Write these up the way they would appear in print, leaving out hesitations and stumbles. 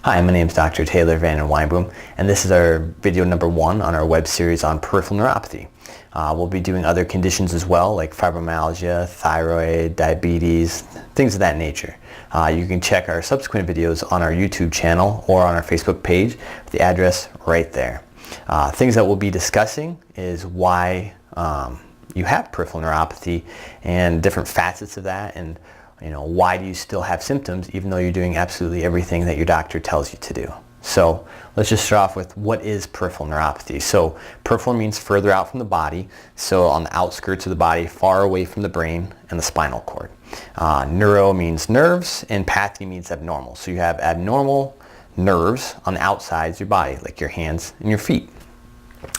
Hi, my name is Dr. Taylor Van Weinboom, and this is our video number 1 on our web series on peripheral neuropathy. We'll be doing other conditions as well, like fibromyalgia, thyroid, diabetes, things of that nature. You can check our subsequent videos on our YouTube channel or on our Facebook page, the address right there. Things that we'll be discussing is why you have peripheral neuropathy and different facets of that, and why do you still have symptoms even though you're doing absolutely everything that your doctor tells you to do. So let's just start off with what is peripheral neuropathy. So peripheral means further out from the body, so on the outskirts of the body, far away from the brain and the spinal cord. Neuro means nerves, and pathy means abnormal. So you have abnormal nerves on the outsides of your body, like your hands and your feet.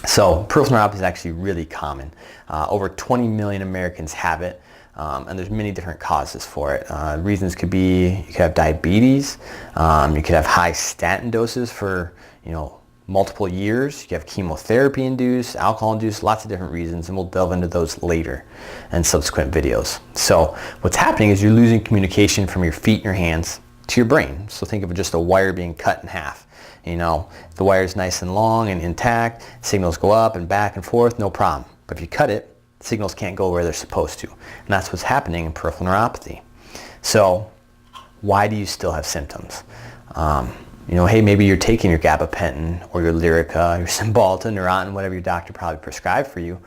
So peripheral neuropathy is actually really common. Over 20 million Americans have it. And there's many different causes for it. Reasons could be you could have diabetes, you could have high statin doses for multiple years, you could have chemotherapy induced, alcohol induced, lots of different reasons, and we'll delve into those later in subsequent videos. So what's happening is you're losing communication from your feet and your hands to your brain. So think of just a wire being cut in half. The wire is nice and long and intact, signals go up and back and forth, no problem. But if you cut it, signals can't go where they're supposed to. And that's what's happening in peripheral neuropathy. So why do you still have symptoms? Hey, maybe you're taking your gabapentin or your Lyrica, your Cymbalta, Neurontin, whatever your doctor probably prescribed for you.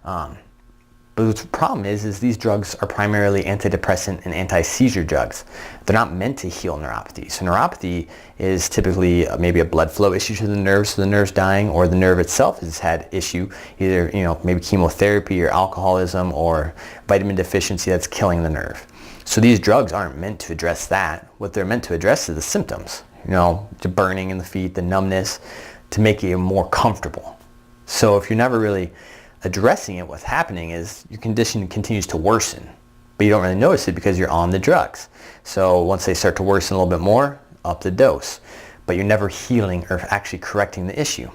But the problem is these drugs are primarily antidepressant and anti-seizure drugs. They're not meant to heal neuropathy. So neuropathy is typically maybe a blood flow issue to the nerves, so the nerve's dying, or the nerve itself has had issue, either maybe chemotherapy or alcoholism or vitamin deficiency that's killing the nerve. So these drugs aren't meant to address that. What they're meant to address is the symptoms, the burning in the feet, the numbness, to make you more comfortable. So if you're never really addressing it, what's happening is your condition continues to worsen, but you don't really notice it because you're on the drugs. So once they start to worsen a little bit more, up the dose, but you're never healing or actually correcting the issue.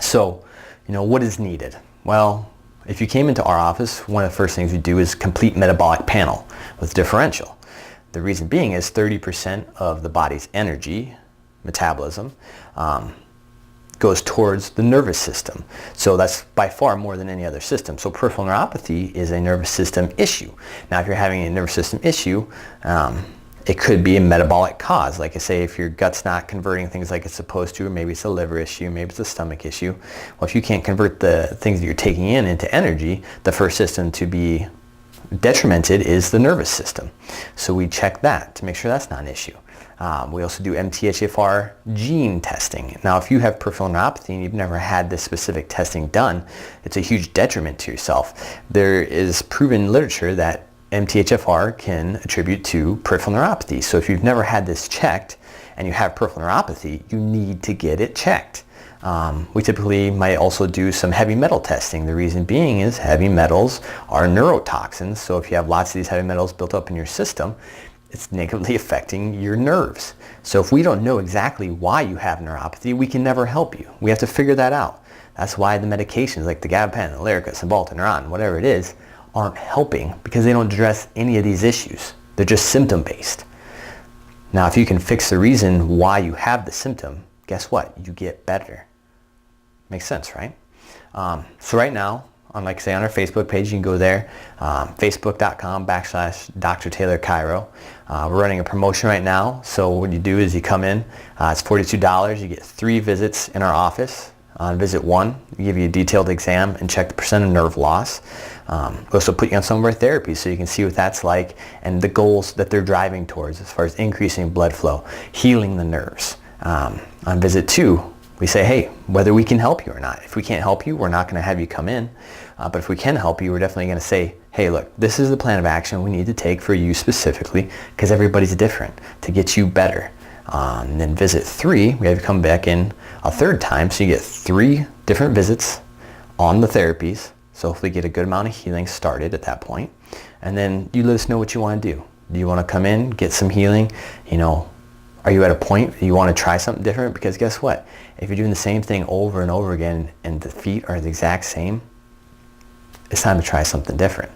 So, what is needed? Well, if you came into our office, one of the first things we do is complete metabolic panel with differential. The reason being is 30% of the body's energy, metabolism, goes towards the nervous system. So that's by far more than any other system. So peripheral neuropathy is a nervous system issue. Now, if you're having a nervous system issue, it could be a metabolic cause. Like I say, if your gut's not converting things like it's supposed to, or maybe it's a liver issue, maybe it's a stomach issue. Well, if you can't convert the things that you're taking in into energy, the first system to be detrimented is the nervous system. So we check that to make sure that's not an issue. We also do MTHFR gene testing. Now, if you have peripheral neuropathy and you've never had this specific testing done, it's a huge detriment to yourself. There is proven literature that MTHFR can attribute to peripheral neuropathy. So if you've never had this checked and you have peripheral neuropathy, you need to get it checked. We typically might also do some heavy metal testing. The reason being is heavy metals are neurotoxins. So if you have lots of these heavy metals built up in your system, it's negatively affecting your nerves. So if we don't know exactly why you have neuropathy, we can never help you. We have to figure that out. That's why the medications like the gabapentin, the Lyrica, Cymbalta, Neurontin, whatever it is, aren't helping, because they don't address any of these issues. They're just symptom-based. Now, if you can fix the reason why you have the symptom, guess what? You get better. Makes sense, right? So right now, like I say, on our Facebook page, you can go there, facebook.com/Dr. Taylor Chiro. We're running a promotion right now. So what you do is you come in, it's $42. You get 3 visits in our office. On visit 1, we give you a detailed exam and check the percent of nerve loss. We also put you on some of our therapies so you can see what that's like and the goals that they're driving towards as far as increasing blood flow, healing the nerves. On visit 2, we say, hey, whether we can help you or not. If we can't help you, we're not going to have you come in. But if we can help you, we're definitely going to say, hey, look, this is the plan of action we need to take for you specifically, because everybody's different, to get you better. And then visit 3, we have you come back in a 3rd time, so you get 3 different visits on the therapies. So hopefully get a good amount of healing started at that point. And then you let us know what you want to do. Do you want to come in, get some healing? Are you at a point you want to try something different? Because guess what? If you're doing the same thing over and over again and the feet are the exact same, it's time to try something different.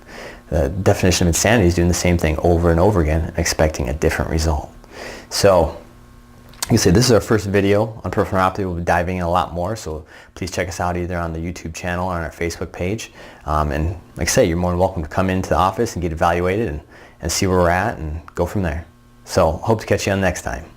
The definition of insanity is doing the same thing over and over again and expecting a different result. So, I say this is our first video on peripheral neuropathy. We'll be diving in a lot more, so please check us out either on the YouTube channel or on our Facebook page. And like I say, you're more than welcome to come into the office and get evaluated and see where we're at and go from there. So hope to catch you on next time.